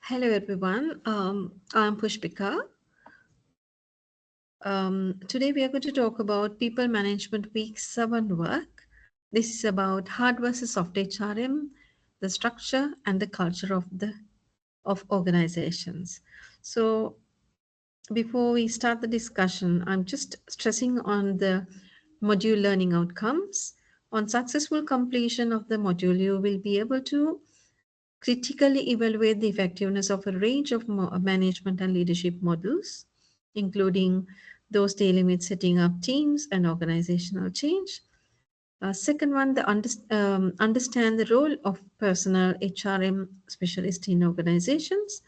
Hello everyone, I'm Pushpika. Today we are going to talk about People Management Week 7 work. This is about hard versus soft HRM, the structure and the culture of organizations. So before we start the discussion, I'm just stressing on the module learning outcomes. On successful completion of the module, you will be able to critically evaluate the effectiveness of a range of management and leadership models, including those dealing with setting up teams and organizational change. Second one, understand the role of personal HRM specialist in organizations.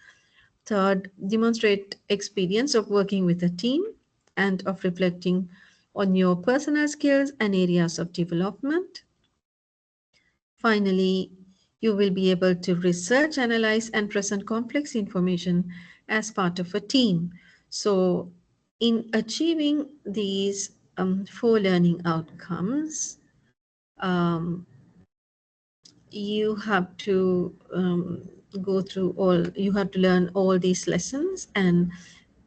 Third, demonstrate experience of working with a team and of reflecting on your personal skills and areas of development. Finally, you will be able to research, analyze, and present complex information as part of a team. So, in achieving these four learning outcomes, um, you have to you have to learn all these lessons. And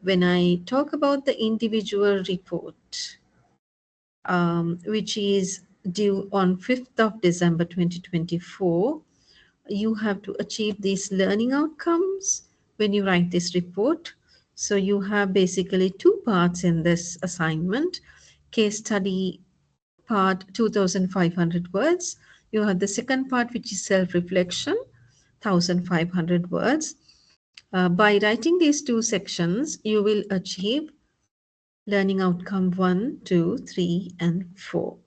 when I talk about the individual report, which is due on 5th of December 2024, you have to achieve these learning outcomes when you write this report. So you have basically two parts in this assignment. Case study part, 2,500 words. You have the second part, which is self-reflection, 1,500 words. By writing these two sections, you will achieve learning outcome 1, 2, 3, and 4.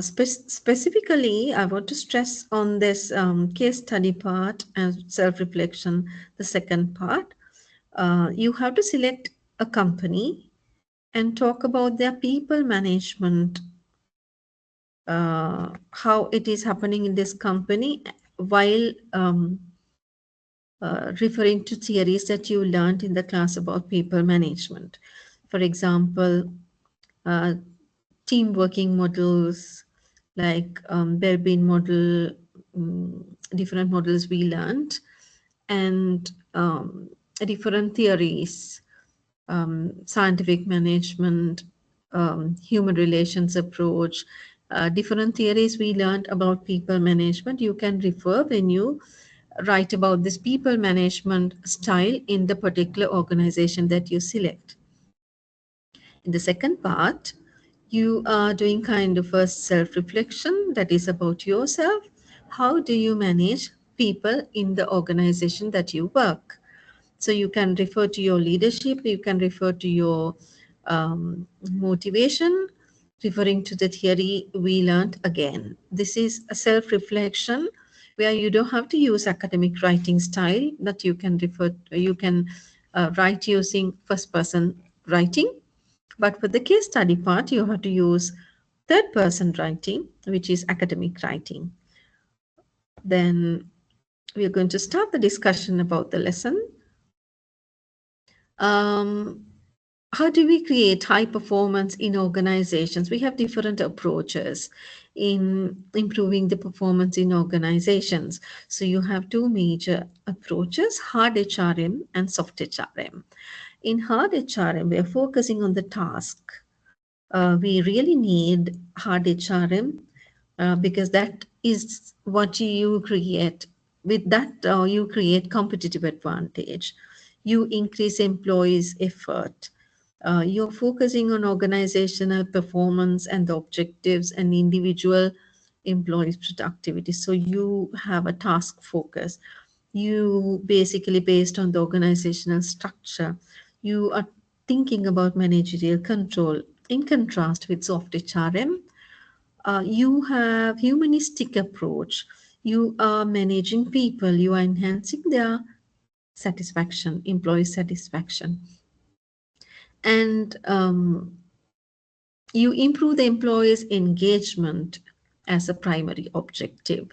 Specifically, I want to stress on this case study part and self-reflection, the second part. You have to select a company and talk about their people management, how it is happening in this company while referring to theories that you learned in the class about people management. For example, uh, team working models like Belbin model, different models we learned, and different theories, scientific management, human relations approach, different theories we learned about people management. You can refer when you write about this people management style in the particular organization that you select. In the second part, you are doing kind of a self-reflection that is about yourself. How do you manage people in the organization that you work? So you can refer to your leadership, you can refer to your motivation, referring to the theory we learned again. This is a self-reflection where you don't have to use academic writing style, that you can write using first person writing. But for the case study part, you have to use third person writing, which is academic writing. Then we are going to start the discussion about the lesson. How do we create high performance in organizations? We have different approaches in improving the performance in organizations. So you have two major approaches, hard HRM and soft HRM. In hard HRM, we are focusing on the task. We really need hard HRM because that is what you create. With that, you create competitive advantage. You increase employees' effort. You're focusing on organizational performance and the objectives and individual employees' productivity. So you have a task focus. You basically, based on the organizational structure, you are thinking about managerial control. In contrast with soft HRM, you have humanistic approach. You are managing people. You are enhancing their satisfaction, employee satisfaction, and you improve the employees' engagement as a primary objective.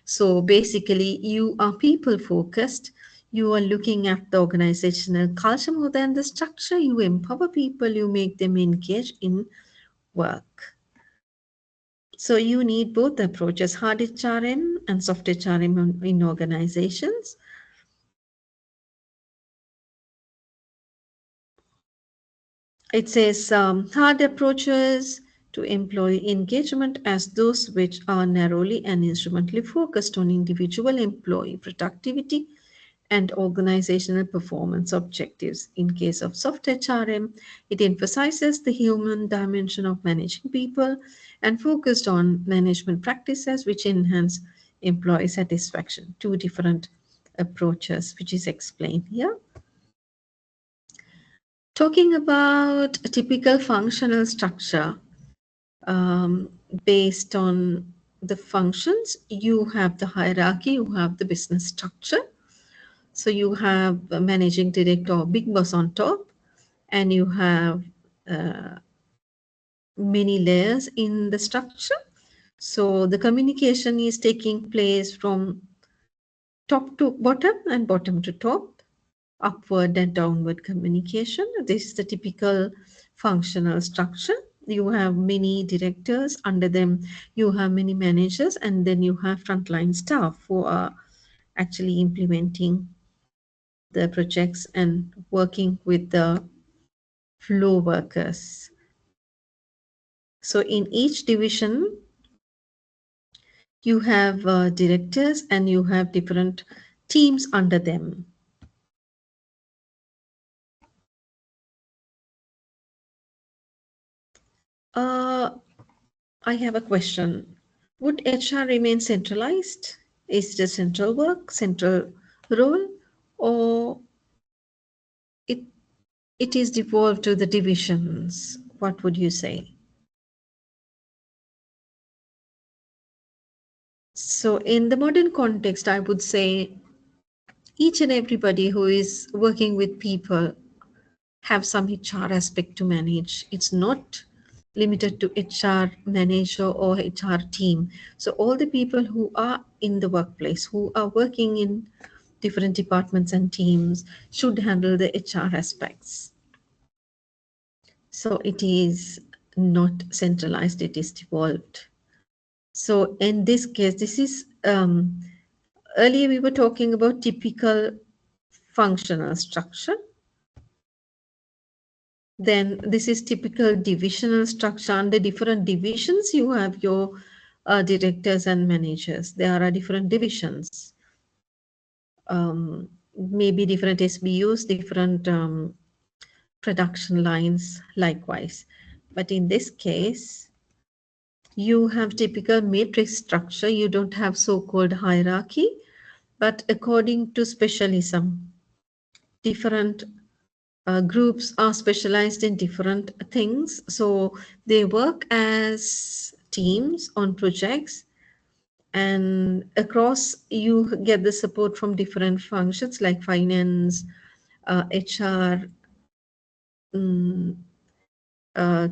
So basically, you are people focused. You are looking at the organizational culture more than the structure. You empower people. You make them engage in work. So you need both approaches, hard HRM and soft HRM in organizations. It says hard approaches to employee engagement as those which are narrowly and instrumentally focused on individual employee productivity and organizational performance objectives. In case of soft HRM, it emphasizes the human dimension of managing people and focused on management practices which enhance employee satisfaction. Two different approaches, which is explained here. Talking about a typical functional structure, um, based on the functions, you have the hierarchy, you have the business structure. So you have a managing director or big boss on top, and you have uh, many layers in the structure. So the communication is taking place from top to bottom and bottom to top, upward and downward communication. This is the typical functional structure. You have many directors, under them you have many managers, and then you have frontline staff who are actually implementing the projects and working with the flow workers. So in each division, you have directors and you have different teams under them. Uh, I have a question. Would HR remain centralized? Is it a central work, central role, or it it is devolved to the divisions? What would you say? So in the modern context, I would say each and everybody who is working with people have some HR aspect to manage. It's not limited to HR manager or HR team. So all the people who are in the workplace, who are working in different departments and teams, should handle the HR aspects. So it is not centralized, it is devolved. So in this case, this is earlier we were talking about typical functional structure. Then this is typical divisional structure. Under different divisions, you have your directors and managers. There are different divisions, maybe different SBUs, different production lines, likewise. But in this case, you have typical matrix structure. You don't have so-called hierarchy, but according to specialism, different groups are specialized in different things. So they work as teams on projects, and across you get the support from different functions like finance, HR,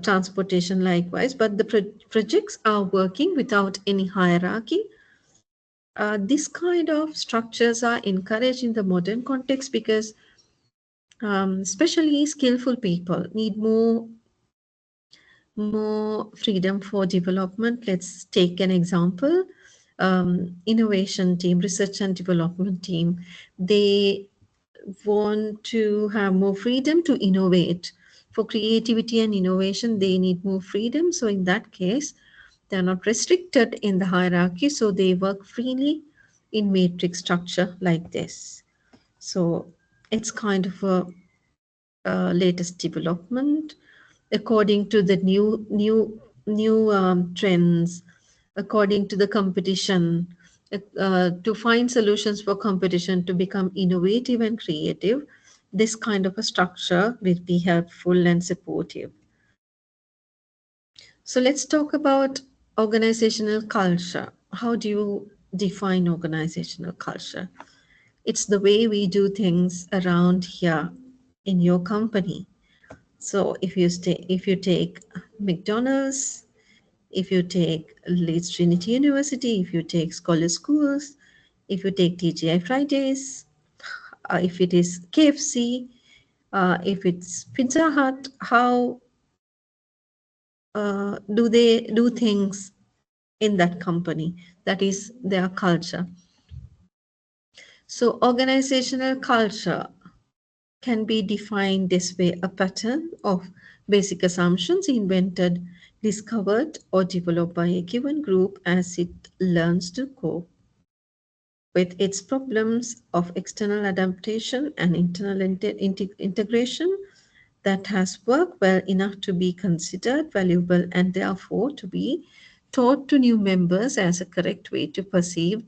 transportation, likewise. But the projects are working without any hierarchy. This kind of structures are encouraged in the modern context because especially skillful people need more freedom for development. Let's take an example. Innovation team, research and development team, they want to have more freedom to innovate. For creativity and innovation, they need more freedom. So in that case, they're not restricted in the hierarchy, so they work freely in matrix structure like this. So it's kind of a latest development according to the new trends, according to the competition, to find solutions for competition, to become innovative and creative. This kind of a structure will be helpful and supportive. So let's talk about organizational culture. How do you define organizational culture? It's the way we do things around here in your company. So if you take McDonald's, if you take Leeds Trinity University, if you take Scholar Schools, if you take TGI Fridays, if it is KFC, if it's Pizza Hut, how do they do things in that company. That is their culture. So, organizational culture can be defined this way: a pattern of basic assumptions invented, discovered, or developed by a given group as it learns to cope with its problems of external adaptation and internal integration that has worked well enough to be considered valuable and therefore to be taught to new members as a correct way to perceive,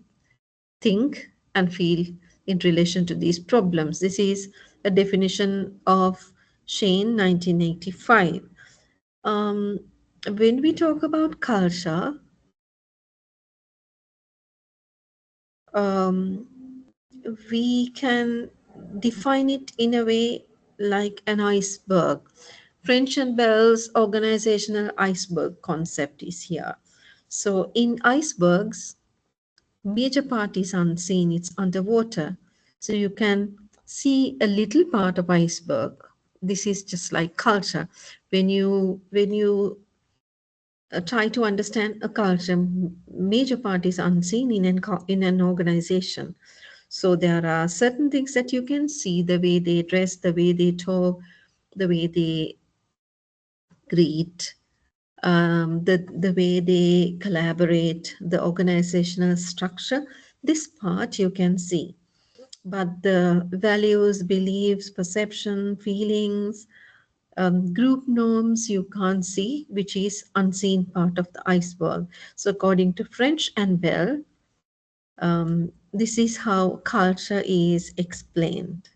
think, and feel in relation to these problems. This is a definition of Shane, 1985. Um, when we talk about culture, um, we can define it in a way like an iceberg. French and Bell's organizational iceberg concept is here. So, in icebergs, major part is unseen, it's underwater. So, you can see a little part of iceberg. This is just like culture. When you try to understand a culture, major part is unseen in an organization. So there are certain things that you can see: the way they dress, the way they talk, the way they greet, the way they collaborate, the organizational structure. This part you can see. But the values, beliefs, perception, feelings, group norms you can't see, which is unseen part of the iceberg. So according to French and Bell, this is how culture is explained.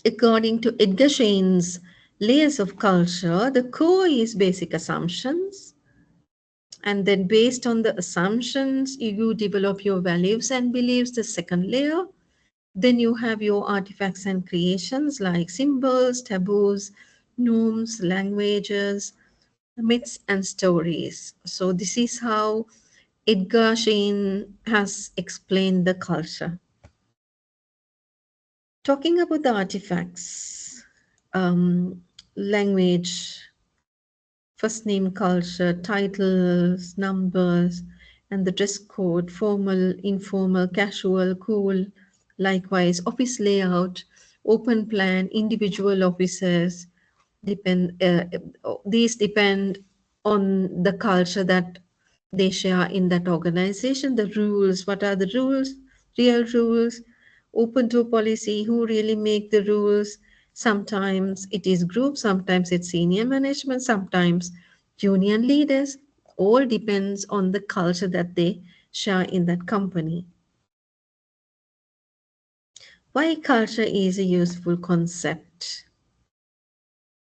According to Edgar Shane's layers of culture, the core is basic assumptions. And then, based on the assumptions, you develop your values and beliefs, the second layer. Then you have your artifacts and creations like symbols, taboos, norms, languages, myths, and stories. So, this is how Edgar Shane has explained the culture. Talking about the artifacts, language, first name culture, titles, numbers, and the dress code, formal, informal, casual, cool. Likewise, office layout, open plan, individual offices, depend these depend on the culture that they share in that organization. The rules, what are the rules? Real rules, open to policy, who really make the rules. Sometimes it is group, sometimes it's senior management, sometimes union leaders. All depends on the culture that they share in that company. Why culture is a useful concept?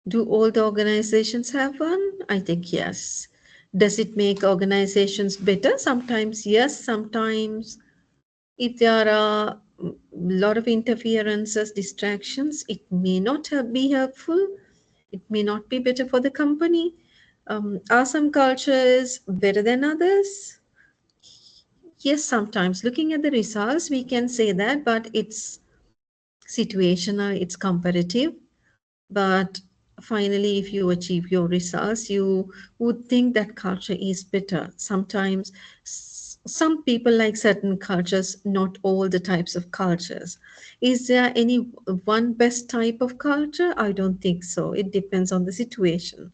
Do all the organizations have one? I think yes. Does it make organizations better? Sometimes yes, sometimes if there are a lot of interferences, distractions, it may not be helpful. It may not be better for the company. Are some cultures better than others? Yes, sometimes. Looking at the results, we can say that, but it's situational, it's comparative. But finally, if you achieve your results, you would think that culture is better. Sometimes some people like certain cultures, not all the types of cultures. Is there any one best type of culture? I don't think so. It depends on the situation.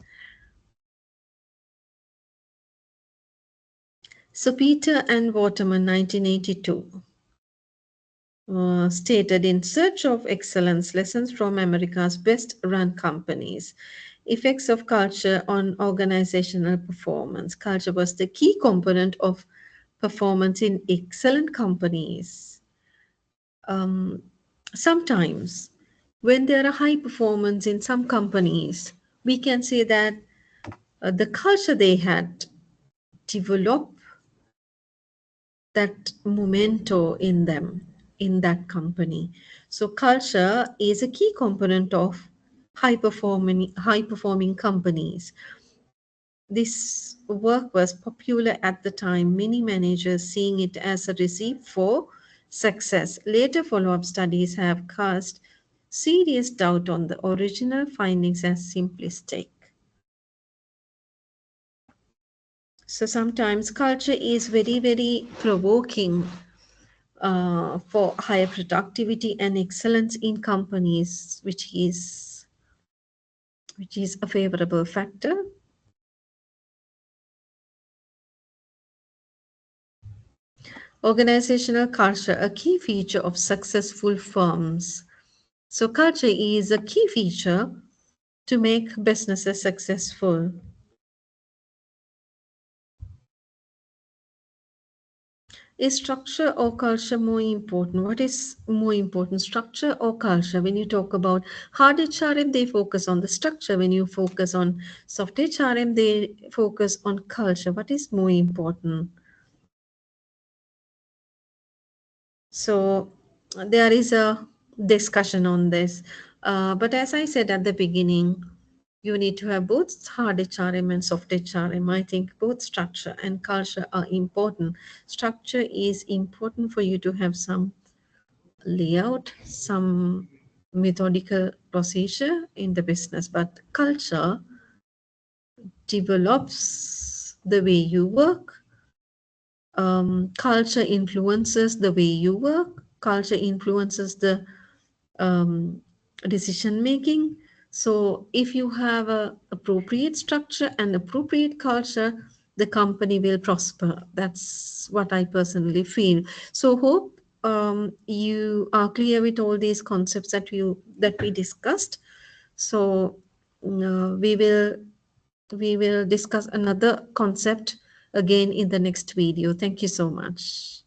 So Peter and Waterman, 1982. Stated in search of excellence lessons from America's best run companies. Effects of culture on organizational performance. Culture was the key component of performance in excellent companies. Um, Sometimes, when there are high performance in some companies, we can say that the culture they had developed that memento in them in that company. So culture is a key component of high performing companies. This work was popular at the time, many managers seeing it as a recipe for success. Later follow-up studies have cast serious doubt on the original findings as simplistic. So sometimes culture is very, very provoking for higher productivity and excellence in companies, which is a favorable factor. Organizational culture, a key feature of successful firms. So culture is a key feature to make businesses successful. Is structure or culture more important? What is more important, structure or culture? When you talk about hard HRM, they focus on the structure. When you focus on soft HRM, they focus on culture. What is more important? So there is a discussion on this. But as I said at the beginning, you need to have both hard HRM and soft HRM. I think both structure and culture are important. Structure is important for you to have some layout, some methodical procedure in the business, but culture develops the way you work. Culture influences the way you work. Culture influences the um, decision making. So if you have a appropriate structure and appropriate culture, the company will prosper. That's what I personally feel. So hope you are clear with all these concepts that we discussed. So we will discuss another concept again in the next video. Thank you so much.